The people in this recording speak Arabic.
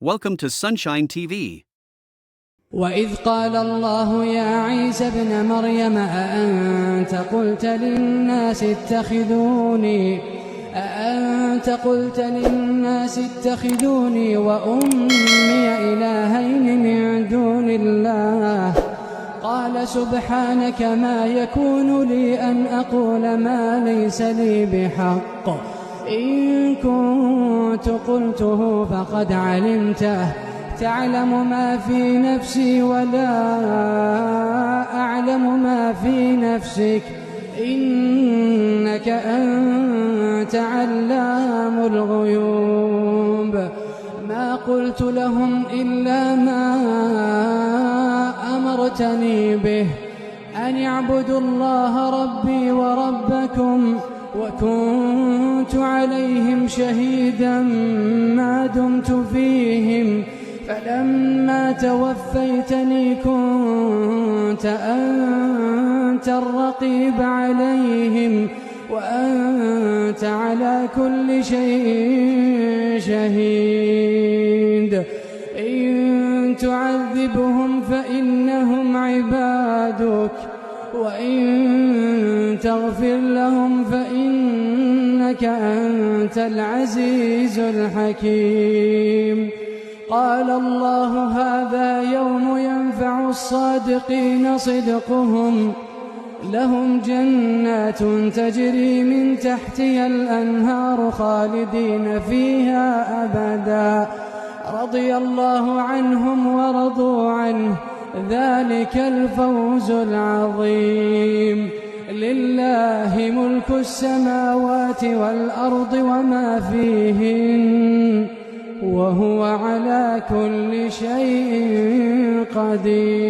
Welcome to Sunshine TV. وإذ قال الله يا عيسى ابن مريم أأنت قلت للناس اتخذوني وأمي إلهين من دون الله قال سبحانك ما يكون لي أن أقول ما ليس لي بحق إن كنت قلته فقد علمته تعلم ما في نفسي ولا أعلم ما في نفسك إنك أنت علام الغيوب ما قلت لهم إلا ما أمرتني به أن اعبدوا الله ربي وربكم وكنت عليهم شهيدا ما دمت فيهم فلما توفيتني كنت أنت الرقيب عليهم وأنت على كل شيء شهيد إن تعذبهم فإنهم عبادك وإن تغفر لهم فإنك أنت العزيز الحكيم قال الله هذا يوم ينفع الصادقين صدقهم لهم جنات تجري من تحتها الأنهار خالدين فيها أبدا رضي الله عنهم ورضوا عنه ذلك الفوز العظيم لله ملك السماوات والأرض وما فيهن وهو على كل شيء قدير